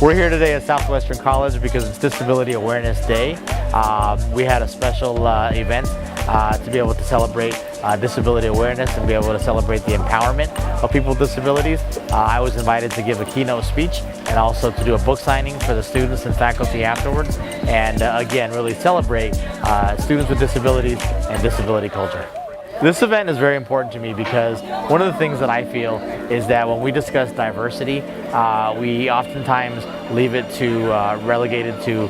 We're here today at Southwestern College because it's Disability Awareness Day. We had a special event to be able to celebrate disability awareness and be able to celebrate the empowerment of people with disabilities. I was invited to give a keynote speech and also to do a book signing for the students and faculty afterwards, and again, really celebrate students with disabilities and disability culture. This event is very important to me because one of the things that I feel is that when we discuss diversity, we oftentimes leave it to relegated to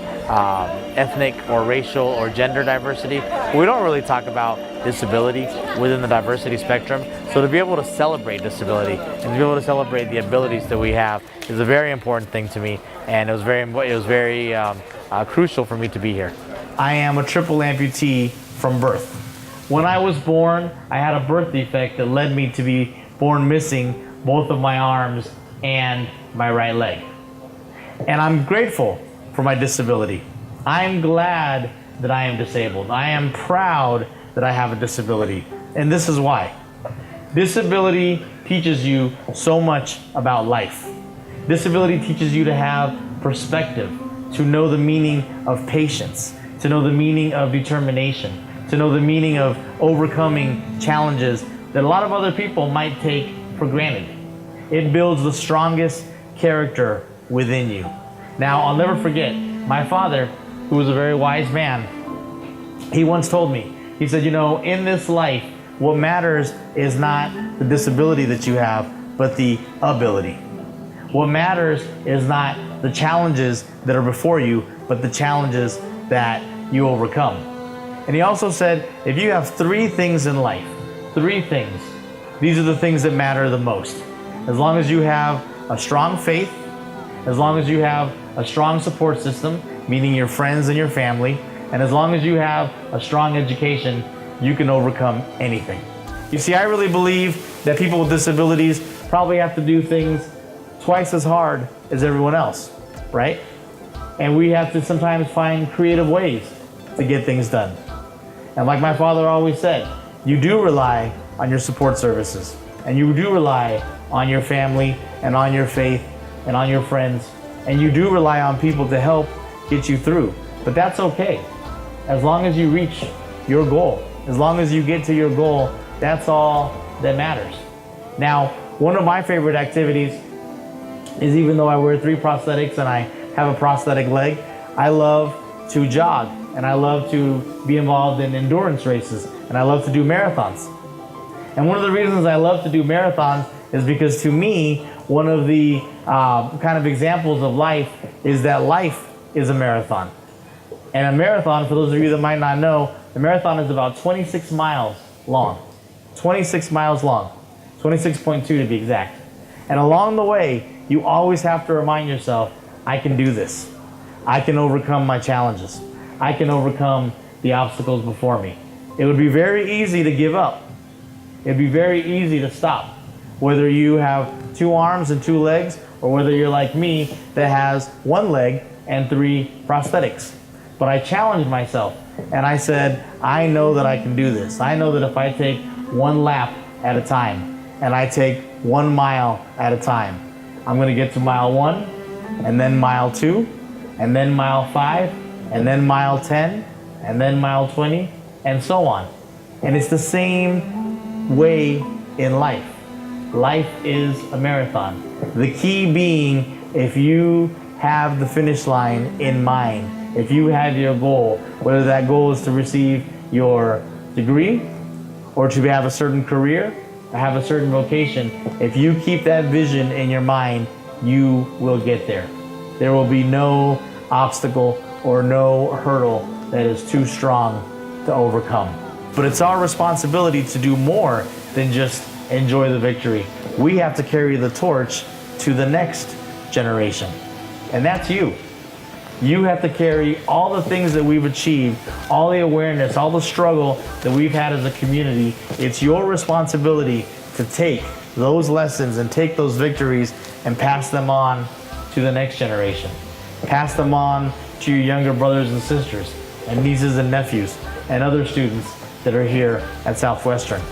ethnic or racial or gender diversity. We don't really talk about disability within the diversity spectrum. So to be able to celebrate disability and to be able to celebrate the abilities that we have is a very important thing to me, and it was very crucial for me to be here. I am a triple amputee from birth. When I was born, I had a birth defect that led me to be born missing both of my arms and my right leg. And I'm grateful for my disability. I'm glad that I am disabled. I am proud that I have a disability. And this is why. Disability teaches you so much about life. Disability teaches you to have perspective, to know the meaning of patience, to know the meaning of determination, to know the meaning of overcoming challenges that a lot of other people might take for granted. It builds the strongest character within you. Now, I'll never forget, my father, who was a very wise man, he once told me, he said, you know, in this life, what matters is not the disability that you have, but the ability. What matters is not the challenges that are before you, but the challenges that you overcome. And he also said, if you have three things in life, three things, these are the things that matter the most. As long as you have a strong faith, as long as you have a strong support system, meaning your friends and your family, and as long as you have a strong education, you can overcome anything. You see, I really believe that people with disabilities probably have to do things twice as hard as everyone else, right? And we have to sometimes find creative ways to get things done. And like my father always said, you do rely on your support services, and you do rely on your family and on your faith and on your friends, and you do rely on people to help get you through. But that's okay. As long as you reach your goal, as long as you get to your goal, that's all that matters. Now, one of my favorite activities is, even though I wear 3 prosthetics and I have a prosthetic leg, I love to jog, and I love to be involved in endurance races, and I love to do marathons. And one of the reasons I love to do marathons is because, to me, one of the kind of examples of life is that life is a marathon. And a marathon, for those of you that might not know, the marathon is about 26 miles long. 26 miles long. 26.2 to be exact. And along the way, you always have to remind yourself, I can do this. I can overcome my challenges. I can overcome the obstacles before me. It would be very easy to give up. It'd be very easy to stop. Whether you have 2 arms and 2 legs, or whether you're like me that has 1 leg and 3 prosthetics. But I challenged myself, and I said, I know that I can do this. I know that if I take 1 lap at a time, and I take 1 mile at a time, I'm gonna get to mile 1, and then mile 2, and then mile 5, and then mile 10, and then mile 20, and so on. And it's the same way in life. Life is a marathon. The key being, if you have the finish line in mind, if you have your goal, whether that goal is to receive your degree, or to have a certain career, or have a certain vocation, if you keep that vision in your mind, you will get there. There will be no obstacle or no hurdle that is too strong to overcome. But it's our responsibility to do more than just enjoy the victory. We have to carry the torch to the next generation. And that's you. You have to carry all the things that we've achieved, all the awareness, all the struggle that we've had as a community. It's your responsibility to take those lessons and take those victories and pass them on to the next generation. Pass them on to your younger brothers and sisters and nieces and nephews and other students that are here at Southwestern.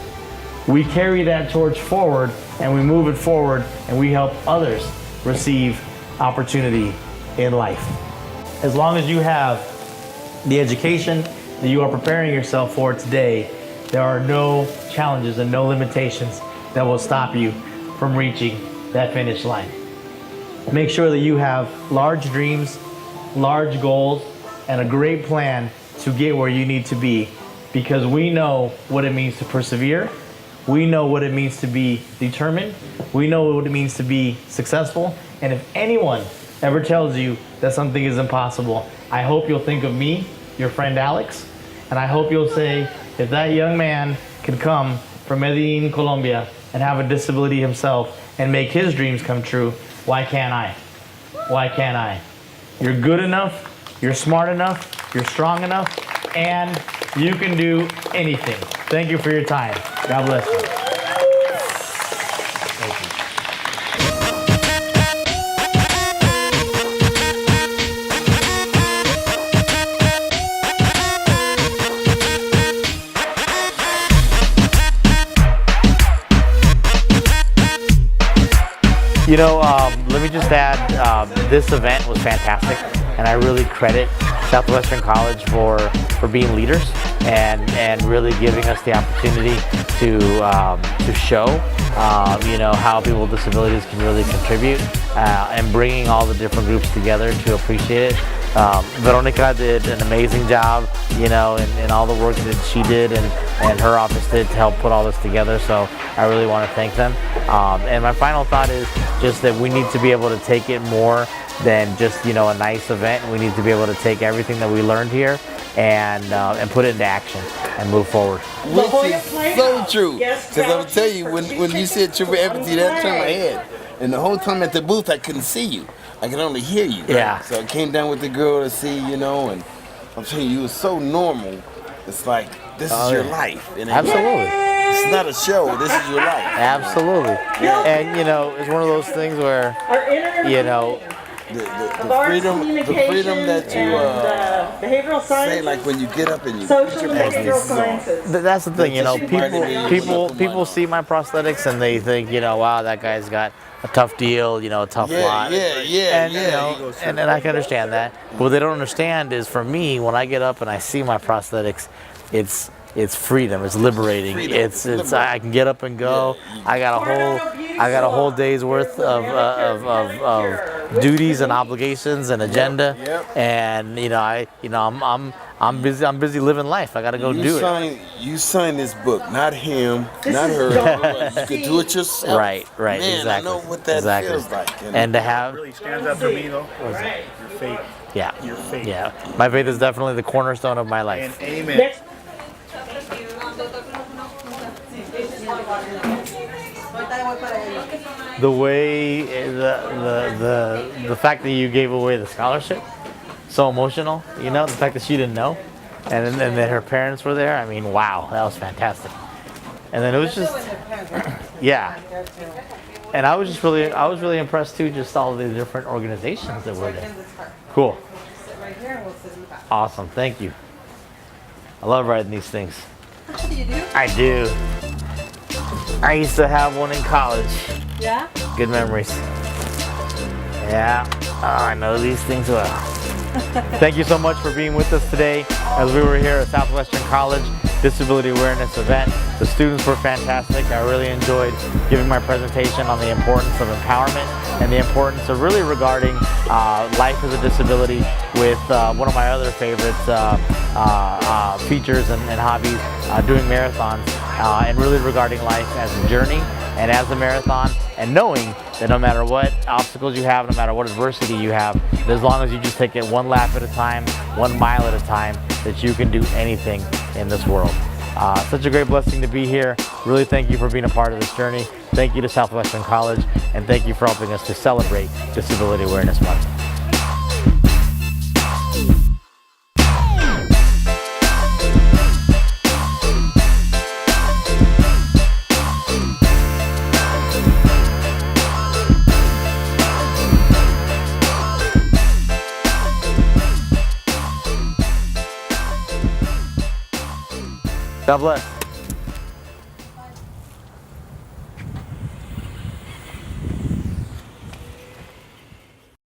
We carry that torch forward, and we move it forward, and we help others receive opportunity in life. As long as you have the education that you are preparing yourself for today, there are no challenges and no limitations that will stop you from reaching that finish line. Make sure that you have large dreams, large goals, and a great plan to get where you need to be, because we know what it means to persevere. We know what it means to be determined. We know what it means to be successful. And if anyone ever tells you that something is impossible, I hope you'll think of me, your friend Alex, and I hope you'll say, if that young man could come from Medellin, Colombia, and have a disability himself and make his dreams come true, why can't I? Why can't I? You're good enough, you're smart enough, you're strong enough, and you can do anything. Thank you for your time. God bless you. Thank you. You know, let me just add, this event was fantastic, and I really credit Southwestern College for being leaders and really giving us the opportunity to show, you know, how people with disabilities can really contribute, and bringing all the different groups together to appreciate it. Veronica did an amazing job, you know, in all the work that she did and her office did to help put all this together, so I really want to thank them. And my final thought is just that we need to be able to take it more than just, you know, a nice event. We need to be able to take everything that we learned here and put it into action and move forward. Which is so true, because I'm telling you, when you said triple empathy, that turned my head. And the whole time at the booth, I couldn't see you. I could only hear you. Right? Yeah. So I came down with the girl to see, you know, and I'm telling you, you were so normal. It's like, this is your life. And Absolutely. It's not a show, this is your life. Absolutely. And, you know, it's one of those things where, you know, the freedom that you behavioral science, say, like when you get up and you social and behavioral sciences. that's the thing, you know, people see my prosthetics and they think, you know, wow, that guy's got a tough deal, you know, a tough lot. Yeah. And, you know, and I can understand that. But what they don't understand is, for me, when I get up and I see my prosthetics, it's freedom, it's liberating. It's I can get up and go. I got a whole day's worth of duties and obligations and agenda. And you know, I'm busy living life. I got to go do it. You signed this book, not him, not her. You could do it yourself. Right, Man, exactly. I know what that feels like. And to have, really stands out for me though, your faith. yeah, Your faith. yeah. My faith is definitely the cornerstone of my life. And amen. The way the fact that you gave away the scholarship, so emotional. You know, the fact that she didn't know, and then her parents were there. I mean, wow, that was fantastic. And then it was just, yeah. And I was really impressed too, just all the different organizations that were there. Cool. Awesome, thank you. I love riding these things. You do? I do. I used to have one in college. Yeah? Good memories. Yeah. Oh, I know these things well. Thank you so much for being with us today as we were here at Southwestern College Disability Awareness event. The students were fantastic. I really enjoyed giving my presentation on the importance of empowerment and the importance of really regarding life as a disability with one of my other favorites, features and hobbies, doing marathons, and really regarding life as a journey and as a marathon, and knowing that no matter what obstacles you have, no matter what adversity you have, that as long as you just take it one lap at a time, 1 mile at a time, that you can do anything in this world. Such a great blessing to be here. Really thank you for being a part of this journey. Thank you to Southwestern College, and thank you for helping us to celebrate Disability Awareness Month. God bless.